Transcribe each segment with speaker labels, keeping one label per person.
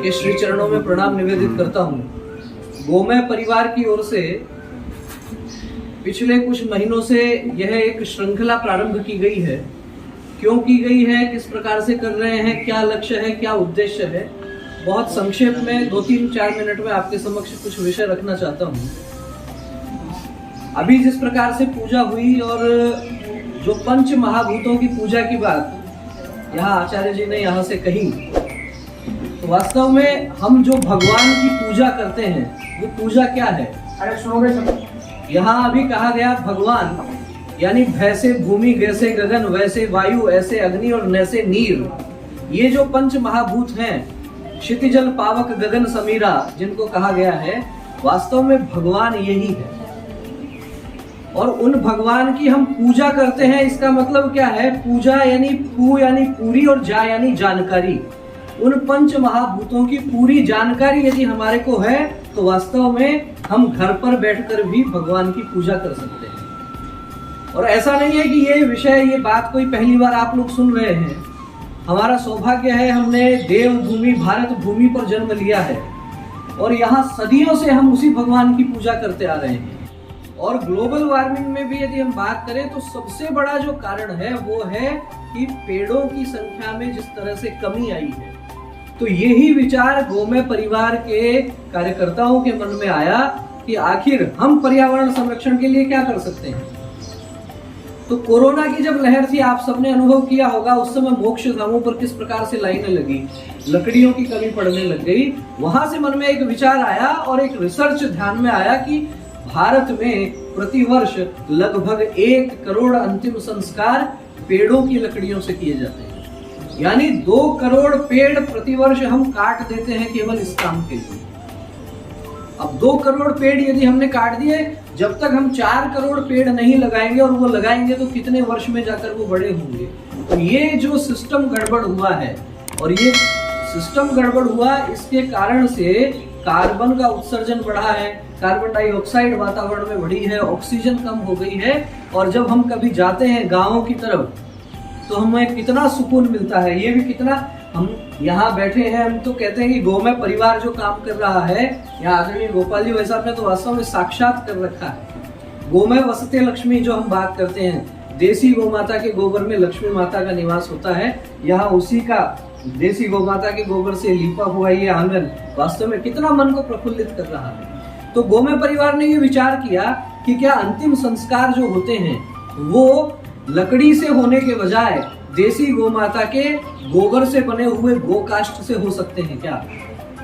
Speaker 1: के श्री चरणों में प्रणाम निवेदित करता हूँ। गोमय परिवार की ओर से पिछले कुछ महीनों से यह एक श्रृंखला प्रारंभ की गई है। क्यों की गई है, किस प्रकार से कर रहे हैं, क्या लक्ष्य है, क्या उद्देश्य है, बहुत संक्षेप में 2-3-4 मिनट में आपके समक्ष कुछ विषय रखना चाहता हूँ। अभी जिस प्रकार से पूजा हुई और जो पंच महाभूतों की पूजा की बात यहाँ आचार्य जी ने यहाँ से कही, तो वास्तव में हम जो भगवान की पूजा करते हैं वो पूजा क्या है? यहाँ अभी कहा गया भगवान यानी भैसे भूमि, गैसे गगन, वैसे वायु, ऐसे अग्नि और नैसे नीर, ये जो पंच महाभूत हैं, क्षितिजल पावक गगन समीरा जिनको कहा गया है, वास्तव में भगवान यही है। और उन भगवान की हम पूजा करते हैं, इसका मतलब क्या है? पूजा यानी पू यानी पूरी और जा यानी जानकारी। उन पंच महाभूतों की पूरी जानकारी यदि हमारे को है तो वास्तव में हम घर पर बैठकर भी भगवान की पूजा कर सकते हैं। और ऐसा नहीं है कि ये बात कोई पहली बार आप लोग सुन रहे हैं। हमारा सौभाग्य है, हमने देवभूमि भारत भूमि पर जन्म लिया है और यहाँ सदियों से हम उसी भगवान की पूजा करते आ रहे हैं। और ग्लोबल वार्मिंग में भी यदि हम बात करें तो सबसे बड़ा जो कारण है वो है कि पेड़ों की संख्या में जिस तरह से कमी आई है। तो यही विचार गोमय परिवार के कार्यकर्ताओं के मन में आया कि आखिर हम पर्यावरण संरक्षण के लिए क्या कर सकते हैं। तो कोरोना की जब लहर थी, आप सबने अनुभव किया होगा, उस समय मोक्ष धामों पर किस प्रकार से लाइनें लगी, लकड़ियों की कमी पड़ने लग गई। वहां से मन में एक विचार आया और एक रिसर्च ध्यान में आया कि भारत में प्रतिवर्ष लगभग 1 करोड़ अंतिम संस्कार पेड़ों की लकड़ियों से किए जाते हैं। यानी 2 करोड़ पेड़ प्रतिवर्ष हम काट देते हैं केवल इस काम के लिए। अब 2 करोड़ पेड़ यदि हमने काट दिए, जब तक हम 4 करोड़ पेड़ नहीं लगाएंगे, और वो लगाएंगे तो कितने वर्ष में जाकर वो बड़े होंगे। तो ये जो सिस्टम गड़बड़ हुआ है, और ये सिस्टम गड़बड़ हुआ इसके कारण से कार्बन का उत्सर्जन बढ़ा है, कार्बन डाइऑक्साइड वातावरण में बढ़ी है, ऑक्सीजन कम हो गई है। और जब हम कभी जाते हैं गाँव की तरफ तो हमें कितना सुकून मिलता है। ये भी कितना, हम यहाँ बैठे हैं, हम तो कहते हैं कि गोमय परिवार जो काम कर रहा है, यहाँ आदरणीय गोपाल जी भाई साहब ने तो वास्तव में साक्षात कर रखा है। गोमय वसते लक्ष्मी जो हम बात करते हैं, देसी गौमाता के गोबर में लक्ष्मी माता का निवास होता है। यहाँ उसी का देसी गौमाता के गोबर से लिपा हुआ ये आंगन वास्तव में कितना मन को प्रफुल्लित कर रहा है। तो गोमय परिवार ने ये विचार किया कि क्या अंतिम संस्कार जो होते हैं वो लकड़ी से होने के बजाय देसी गोमाता के गोबर से बने हुए गोकाष्ठ से हो सकते हैं क्या?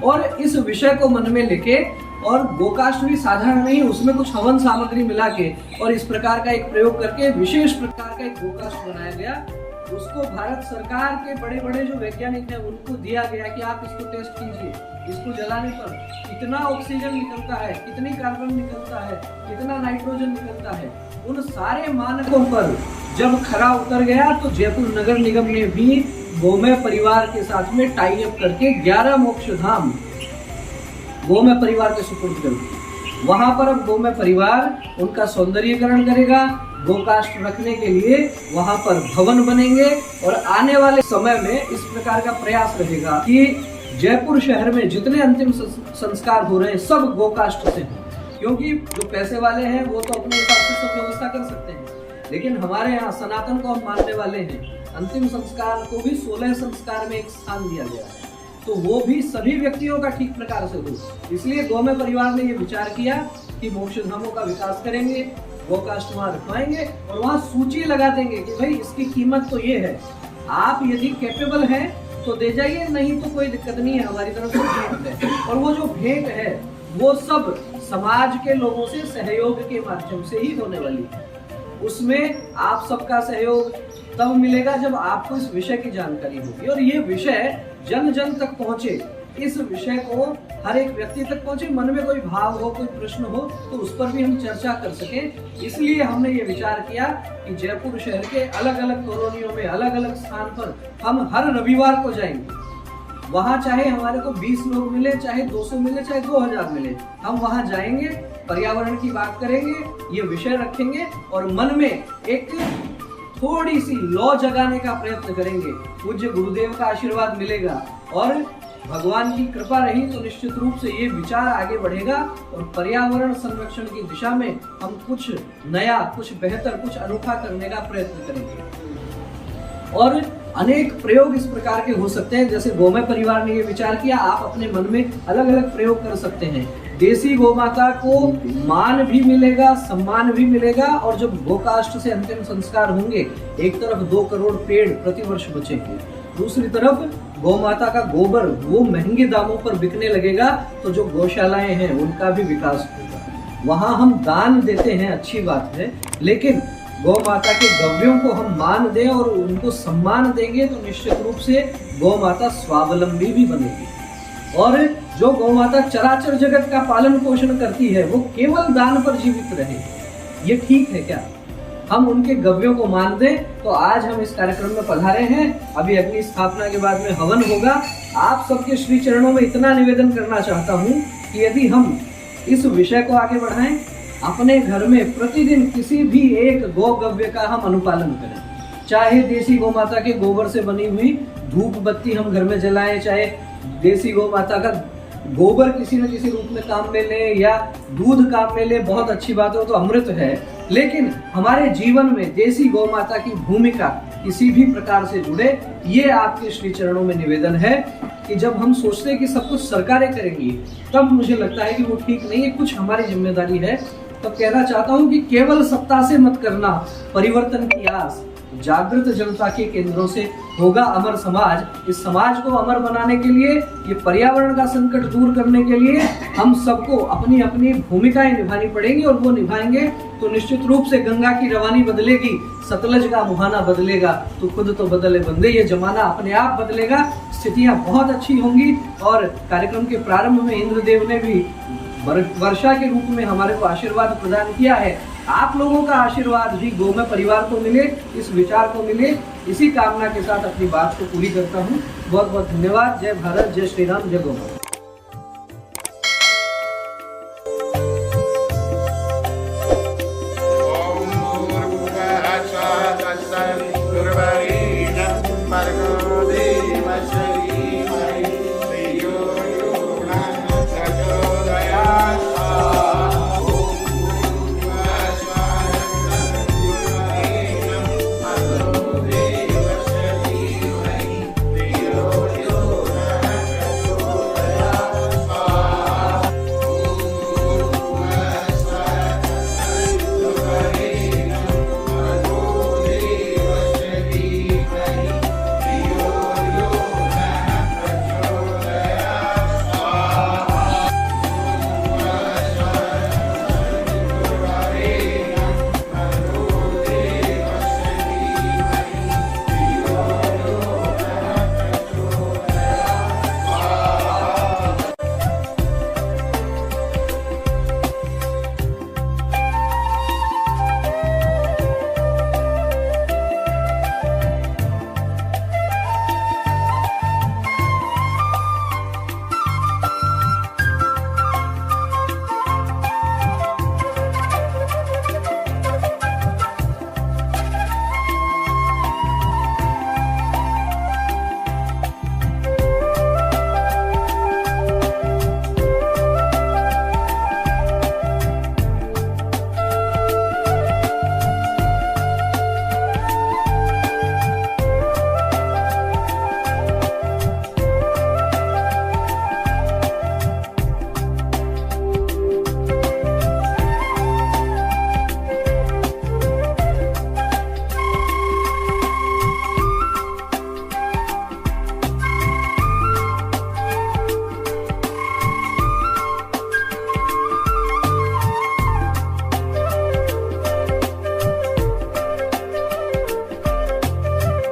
Speaker 1: और इस विषय को मन में लेके, और गोकाष्ठ भी साधारण नहीं, उसमें कुछ हवन सामग्री मिला के और इस प्रकार का एक प्रयोग करके विशेष प्रकार का एक गोकाष्ठ बनाया गया। उसको भारत सरकार के बड़े बड़े जो वैज्ञानिक हैं उनको दिया गया कि आप इसको टेस्ट कीजिए, इसको जलाने पर कितना ऑक्सीजन निकलता है, कितनी कार्बन निकलता है, कितना नाइट्रोजन निकलता है। उन सारे मानकों पर जब खरा उतर गया तो जयपुर नगर निगम ने भी गोमय परिवार के साथ में टाई अप करके 11 मोक्ष धाम गोमय परिवार के सुपुर्द कर दिए। वहां पर अब गोमय परिवार उनका सौंदर्यीकरण करेगा, गोकाष्ठ रखने के लिए वहां पर भवन बनेंगे। और आने वाले समय में इस प्रकार का प्रयास रहेगा कि जयपुर शहर में जितने अंतिम संस्कार हो रहे हैं सब गोकाष्ठ से हों। क्योंकि जो पैसे वाले हैं वो तो अपने हिसाब से सब व्यवस्था कर सकते हैं, लेकिन हमारे यहाँ सनातन को हम मानने वाले हैं, अंतिम संस्कार को भी 16 संस्कार में एक स्थान दिया गया है, तो वो भी सभी व्यक्तियों का ठीक प्रकार से हो। इसलिए गोमय परिवार ने ये विचार किया कि मोक्ष धामों का विकास करेंगे, गोकाष्ठ वहां रखवाएंगे और वहां सूची लगा देंगे कि भाई इसकी कीमत तो ये है, आप यदि कैपेबल हैं तो दे जाइए, नहीं तो कोई दिक्कत नहीं है, हमारी तरफ से भेंट है। और वो जो भेंट है वो सब समाज के लोगों से सहयोग के माध्यम से ही होने वाली है। उसमें आप सबका सहयोग तब मिलेगा जब आपको इस विषय की जानकारी होगी और ये विषय जन जन तक पहुंचे, इस विषय को हर एक व्यक्ति तक पहुंचे, मन में कोई भाव हो, कोई प्रश्न हो तो उस पर भी हम चर्चा कर सकें। इसलिए हमने ये विचार किया कि जयपुर शहर के अलग अलग कॉलोनियों में अलग अलग स्थान पर हम हर रविवार को जाएंगे। वहां चाहे हमारे को 20 लोग मिले, चाहे 200 मिले, चाहे 2000 मिले, हम वहां जाएंगे, पर्यावरण की बात करेंगे, ये विषय रखेंगे और मन में एक थोड़ी सी लौ जगाने का प्रयत्न करेंगे। पूज्य गुरुदेव का आशीर्वाद मिलेगा और भगवान की कृपा रही तो निश्चित रूप से ये विचार आगे बढ़ेगा और पर्यावरण संरक्षण की दिशा में हम कुछ नया, कुछ बेहतर, कुछ अनोखा करने का प्रयत्न करेंगे। और अनेक प्रयोग इस प्रकार के हो सकते हैं, जैसे गोमय परिवार ने ये विचार किया, आप अपने मन में अलग अलग प्रयोग कर सकते हैं। देसी गोमाता को मान भी मिलेगा, सम्मान भी मिलेगा, और जब गोकाष्ठ से अंतिम संस्कार होंगे, एक तरफ 2 करोड़ पेड़ प्रतिवर्ष बचेंगे, दूसरी तरफ गोमाता का गोबर वो महंगे दामों पर बिकने लगेगा, तो जो गौशालाएं हैं उनका भी विकास होगा। वहां हम दान देते हैं, अच्छी बात है, लेकिन गौ माता के गव्यों को हम मान दें और उनको सम्मान देंगे तो निश्चित रूप से गौ माता स्वावलंबी भी बनेगी। और जो गौ माता चराचर जगत का पालन पोषण करती है वो केवल दान पर जीवित रहे, ये ठीक है क्या? हम उनके गव्यों को मान दें। तो आज हम इस कार्यक्रम में पधारे हैं, अभी अग्नि स्थापना के बाद में हवन होगा। आप सबके श्री चरणों में इतना निवेदन करना चाहता हूँ कि यदि हम इस विषय को आगे बढ़ाएं, अपने घर में प्रतिदिन किसी भी एक गौ गव्य का हम अनुपालन करें, चाहे देसी गौ माता के गोबर से बनी हुई धूप बत्ती हम घर में जलाएं, चाहे देसी गौ माता का गोबर किसी न किसी रूप में काम में ले या दूध काम में ले, बहुत अच्छी बात है, तो अमृत है। लेकिन हमारे जीवन में देसी गौ माता की भूमिका किसी भी प्रकार से जुड़े, ये आपके श्री चरणों में निवेदन है कि जब हम सोचते हैं कि सब कुछ सरकारें करेंगी, तब मुझे लगता है कि वो ठीक नहीं है, कुछ हमारी जिम्मेदारी है। तो कहना चाहता हूं कि केवल सत्ता से मत करना, परिवर्तन की आस जागृत जनता के केंद्रों से होगा अमर समाज। इस समाज को अमर बनाने के लिए, ये पर्यावरण का संकट दूर करने के लिए हम सबको अपनी अपनी भूमिकाएं निभानी पड़ेंगी, और वो निभाएंगे तो निश्चित रूप से गंगा की रवानी बदलेगी, सतलज का मुहाना बदलेगा, तो खुद तो बदले बंदे, ये जमाना अपने आप बदलेगा, स्थितियां बहुत अच्छी होंगी। और कार्यक्रम के प्रारंभ में इंद्रदेव ने भी वर्षा के रूप में हमारे को आशीर्वाद प्रदान किया है। आप लोगों का आशीर्वाद भी गोमय परिवार को मिले, इस विचार को मिले, इसी कामना के साथ अपनी बात को पूरी करता हूँ। बहुत बहुत धन्यवाद। जय भारत, जय श्री राम, जय गौ माता।